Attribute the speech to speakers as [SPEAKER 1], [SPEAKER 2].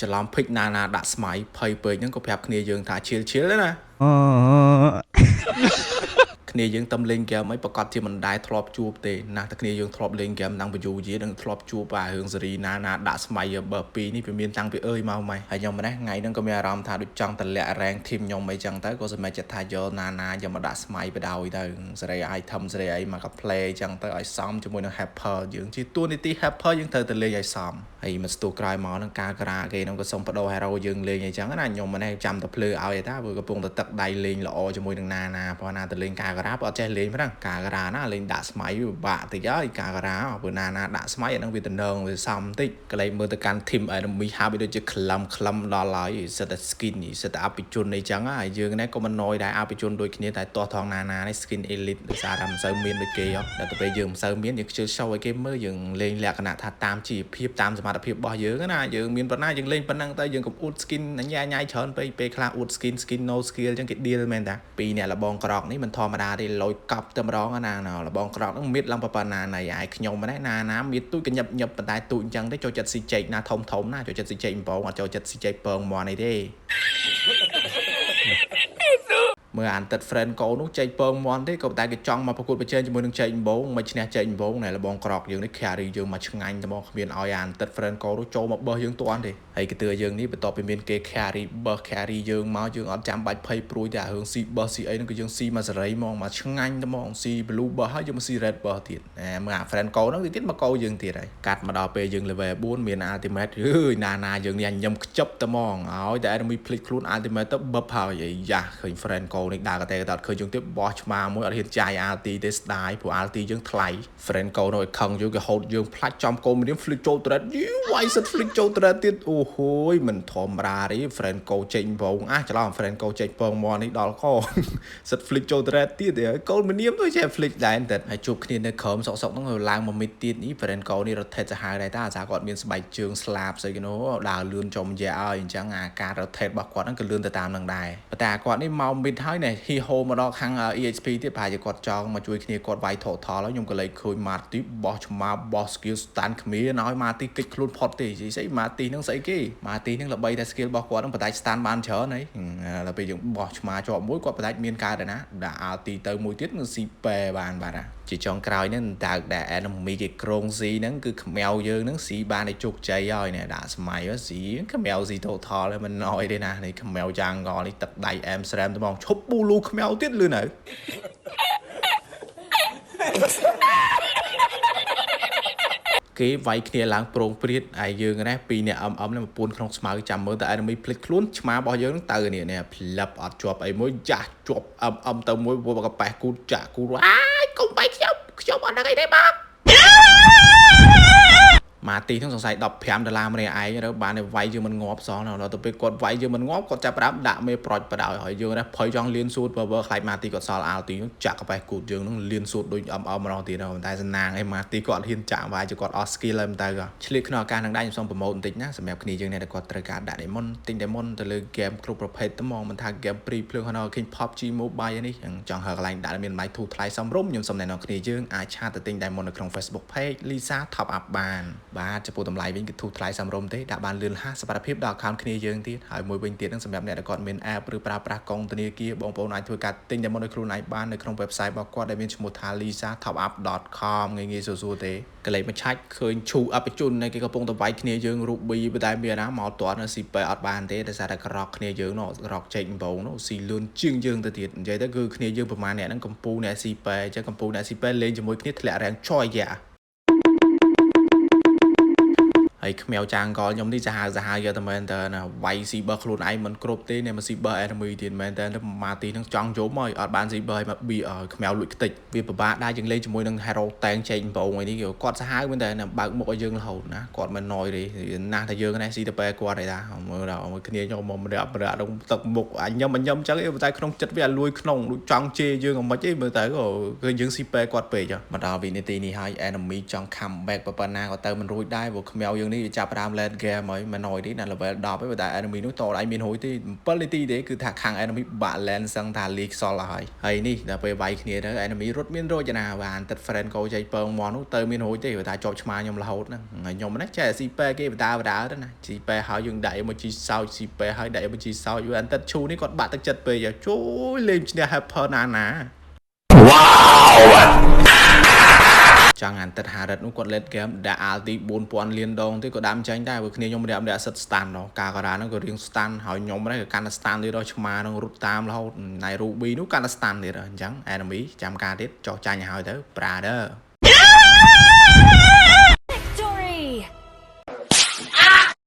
[SPEAKER 1] ច្រឡំភិកណាណាដាក់ស្មៃភ័យពេកហ្នឹងក៏ប្រាប់គ្នាយើងថាឈៀលទេណាគ្នាយើងតំលេងហ្គេមអីប្រកាសជាមិនដែរធ្លាប់ជួបទេណាតែគ្នាយើងធ្លាប់លេងហ្គេមតាំងពីយូរយានឹងធ្លាប់ជួបអារឿងសេរីណាណាដាក់ស្មៃបើ2នេះវាមានតាំងពីអើយមកម៉េចហើយខ្ញុំម្នេះថ្ងៃហ្នឹងក៏មានអារម្មណ៍ថាដូចចង់តម្លាក់រ៉េងធីមខ្ញុំអីចឹងទៅក៏សម្រេចចិត្តថាយកណាណាយកមកដាក់ស្មៃបដ ாய் ទៅសេរី item សេរីអីមកកា play ចឹងទៅឲ្យសមជាមួយនឹង helper យើងជាតួនាទី helper យើងត្រូវតែលេងឲ្យសមហើយមកស្ទុះក្រោយមកហ្នឹងការក្រាគេហ្នឹងក៏សុំបដូរ hero យើងលេងអីចឹងណាខ្ញុំម្នេះចាំតែភ្លឺឲ្យតាព្រោះកំពុងតែទឹកដៃលេងល្អជាមួយនឹងណាណាព្រោះណាទៅលេងការក្រាបើអត់ចេះលេងហ្នឹងការក្រាណាលេងដាក់ស្មៃវាពិបាកតិចហើយការក្រាព្រោះណាណាដាក់ស្មៃអាហ្នឹងវាតំណងវាសមតិចក៏លេងមើលទៅកាន់ team enemy ហាប់ដូចជាក្លំដល់ហើយសិតតែ skin សិតតែអភិជនអីចឹងហើយយើងនេះក៏មិនណយដែរអភិជនដូចគ្នាតែទាស់ថងណាណានេះ skin elite ដោយសារតែមិនសូវមានដូចគេហ៎ដល់ទៅពេលយើងមិនសូវមានយើងខ្ជិល show ឲ្យគេមើលយើងលេងលក្ខណៈថាតាមជីវភាពតាមសមត្ថភាពរបស់យើងណាយើងមានប៉ុណ្ណាយើងលេងប៉ុណ្ណឹងទៅយើងកុំអួត skin ញ៉ាយច្រើនពេកពេលខ្លះអួត skin no skill ចឹងគេ deal មែនតាពីរអ្នកលបងក្រកនេះមិនធម្មតាទេលយកប់តែម្ដងណាលបងក្រកហ្នឹងមៀតឡើងប៉ុណ្ណាណៃឯខ្ញុំហ្នឹងណាមៀតទូចកញឹបប៉ុន្តែទូចអញ្ចឹងទេចូលចិត្តស៊ីចេកណាធំណាចូលចិត្តស៊ីចេកបំពងអត់ចូលចិត្តស៊ីចេកពងមន់អីទេមើលអានទឹក friend កូននោះចេកពងមន់ទេក៏តែគេចង់មកប្រកួតប្រជែងជាមួយនឹងចេកបំពងមិនឈ្នះចេកបំពងណែលបងក្រកយើងនេះ carry យើងមកឆ្ងាញ់តែមកគ្មានឲ្យអានទឹក friend កូននោះចូលមកបោះយើងតាន់ទេហើយគេទឿយើងនេះបន្ទាប់ពីមានគេ carry យើងមកយើងអត់ចាំបាច់ភ័យព្រួយតែរឿងស៊ីបោះស៊ីអីហ្នឹងគឺយើងស៊ីមកសេរីហ្មងមកឆ្ងាញ់តែហ្មងស៊ី blue បោះហើយយើងមកស៊ី red បោះទៀតមើលអា friend កូនហ្នឹងទៀតមកកោយើងទៀតហើយកាត់មកដល់ពេលយើង level 4មាន ultimate អើយណាយើងនេះញឹមខ្ចប់តែហ្មងឲ្យតែ enemy ភ្លេចខ្លួន ultimate ទៅបឹបហើយអាយ៉ាឃើញ friend កូននេះដើរតែអត់ឃើញយើងទៀតបោះឆ្មាមួយអត់ហ៊ានចាយ ulti ទេស្ដាយព្រោះ ulti យើងថ្លៃ friend កូននោះឲ្យខឹងយើងគេហូតយើងផ្លាច់ចំកូនមាន flick ចូល thread យូវាយសិត flick ចូល thread ទៀតអូហូយមិនធម្មតាទេ friend កូចេញបងច្រឡំ friend កូចេញពងមកនេះដល់កសិត flick ចូល thread ទៀតកូនមនាមទៅចេះ flick ដែរតែហើយជួបគ្នានៅក្រោមសុកហ្នឹងឡើងមកមីតទៀតនេះ friend កូនេះរត់ថេតសាហាវដែរតាអាសាគាត់មានស្បែកជើងស្លាបស្អីគេនោះដើរលឿនចំយ៉ាឲ្យអញ្ចឹងអាការរត់ថេតរបស់គាត់ហ្នឹងក៏លឿនទៅតាមនឹងដែរតែគាត់នេះមកមីតហើយណែហ៊ីហូមកដល់ខាង EXP ទៀតប្រហែលជាគាត់ចង់មកជួយគ្នាគាត់វាយ total ហើយខ្ញុំក៏លេចឃើញ Marty បោះឆ្មាបោះ skill stand គ្មានឲ្យ Marty កិច្ចខ្លួនផុតទេស្អី Marty ហ្នឹងស្អីគេ Marty ហ្នឹងល្បីតែ skill របស់គាត់ហ្នឹងបដាច់ stand បានច្រើនហើយដល់ពេលយើងបោះឆ្មាជាប់មួយគាត់បដាច់មានកើតដែរណាដាក់ ulti ទៅមួយទៀតនឹងស៊ីប៉ែបានបាទជាចុងក្រោយហ្នឹងតើដែល enemy គេក្រុងស៊ីហ្នឹងគឺខ្មៅយើងហ្នឹងស៊ីបានឲ្យជោគជ័យហើយណែដាក់ស្មៃស៊ីខ្មៅស៊ី total ហើយមិនណយទេណានេះខ្មៅយ៉ាងងនេះទឹកដៃអែមស្រែមត្មងឈប់ប៊ូលូខ្មៅទៀតលឿនហើយគេវាយគ្នាឡើងប្រងព្រាតហើយយើងណាពីរអ្នកនេះមកពួនក្នុងស្មៅចាំមើលតែ enemy ភ្លេចខ្លួនឆ្មារបស់យើងទៅនេះផ្លឹបអត់ជាប់អីមួយចាស់ជាប់ទៅមួយពួកកប៉ែគូចាក់គូអាយកុំបែកខ្ញុំអត់ដឹងអីទេបងម៉ាទីហ្នឹងសង្ស័យ$15ម្នាក់ឯងទៅបានតែវាយយើងមិនងាប់សោះដល់ទៅពេលគាត់វាយយើងមិនងាប់គាត់ចាប់ផ្ដើមដាក់មេប្រូចបដ ாய் ហើយយើងណាភ័យចង់លៀនសួតបើខ្លាចម៉ាទីគាត់សល់អាល់ទីហ្នឹងចាក់កប៉ែគូតយើងហ្នឹងលៀនសួតដូចម្ដងទៀតតែសំណាងឯម៉ាទីគាត់ហ៊ានចាក់វាយជាគាត់អស់ skill ហើយមិនទៅឆ្លៀតក្នុងឱកាសហ្នឹងដែរខ្ញុំសូមប្រម៉ូទបន្តិចណាសម្រាប់គ្នាយើងដែលគាត់ត្រូវការដាក់ diamond ទិញ diamond ទៅលើ game គ្រប់ប្រភេទតែហ្មងមិនថា game free ភ្លើងហ្នឹងឃើញ PUBG Mobile នេះចង់ហៅកន្លែងដាក់មានតម្លៃធូរថ្លៃសមរម្យខ្ញុំសូមណែនាំគ្នាយើងអាចឆាតទៅទិញ diamond នៅក្នុង Facebook page Lisa Top Up បានបាទចំពោះតម្លៃវិញគឺធូរថ្លៃសមរម្យទេដាក់បានលឿន50សុវត្ថិភាពដល់ account គ្នាយើងទៀតហើយមួយវិញទៀតហ្នឹងសម្រាប់អ្នកដែលគាត់មាន app ឬប្រើប្រាស់កុងធនាគារបងប្អូនអាចធ្វើការទិញ diamond ដោយខ្លួនឯងបាននៅក្នុង website របស់គាត់ដែលមានឈ្មោះថា lisatopup.com ងាយៗស្រួលទេកលេចមកឆាច់ឃើញឈូអបជនគេកំពុងតែវាយគ្នាយើងរូប៊ីតែមានណាមកតនៅស៊ីប៉ែអត់បានទេដោយសារតែក្រកគ្នាយើងនោះក្រកចេកបំងនោះស៊ីលឿនជាងយើងទៅទៀតនិយាយទៅគឺគ្នាយើងប្រហែលអ្នកហ្នឹងកំពូអ្នកស៊ីប៉ែអញ្ចឹងកំពូអ្នកស៊ីប៉ែលេងជាមួយគ្នាធ្លាក់រាំងចយយ៉ាហើយខ្មៅចាងកលខ្ញុំនេះសាហាវយកតែមែនតើវាយស៊ីបើខ្លួនឯងមិនគ្រប់ទេអ្នកមកស៊ីបើ enemy ទៀតមែនតើម៉ាទីនឹងចង់យំហើយអត់បានស៊ីបើឲ្យមកប៊ីខ្មៅលួចខ្ទេចវាពិបាកដែរយើងលេងជាមួយនឹង hero តែងចេកបំពងអីនេះគាត់សាហាវមែនតើបើកមុខឲ្យយើងរហូតណាគាត់មិនណយទេណាស់តែយើងនេះស៊ីទៅពេលគាត់ឯតាមើលដល់គ្នាខ្ញុំមកម្នាក់ក្នុងទឹកមុខអញញឹមចឹងតែក្នុងចិត្តវាលួយក្នុងដូចចង់ជេរយើងមិនអីមើលទៅក៏ឃើញយើងស៊ីពេលគាត់ពេកមកដល់វិនាទីនេះហើយ enemy ចង់ come back ប៉ុណ្ណាក៏ទៅមិនរួចដែរព្រោះខ្មៅយើង នេះវាចាប់ផ្ដើម late game ហើយមិនអោយទេដល់ level 10ហើយតែ enemy នោះតឲ្យមានហួយទេ7នាទីទេគឺថាខាង enemy បាក់ lane សឹងថាលីខ្សល់ហើយនេះដល់ពេលវាយគ្នាទៅ enemy រត់មានរយណាបានទឹក friend កោចៃពងមន់នោះទៅមានហួយទេតែជាប់ឆ្មាខ្ញុំរហូតហ្នឹងខ្ញុំណាចេះស៊ីប៉ែគេបដាទៅណាស៊ីប៉ែហើយយើងដាក់ emoji សោចស៊ីប៉ែហើយដាក់ emoji សោចវាអន្តិតឈូនេះគាត់បាក់ទឹកចិត្តពេកជួយលេងឈ្នះ Hyper ណាចង់អានទឹកហារិតនោះគាត់ late game ដាក់ alt 4000លានដងទេក៏ដាំចាញ់ដែរព្រោះគ្នាខ្ញុំម្នាក់សិត stand ដល់ការការាហ្នឹងក៏រៀង stand ហើយខ្ញុំហ្នឹងក៏កាន់តែ stand ទៀតដល់ឆ្មាហ្នឹងរត់តាមរហូតណៃ Ruby នោះកាន់តែ stand ទៀតអញ្ចឹង enemy ចាំការទៀតចោះចាញ់ឲ្យទៅ brother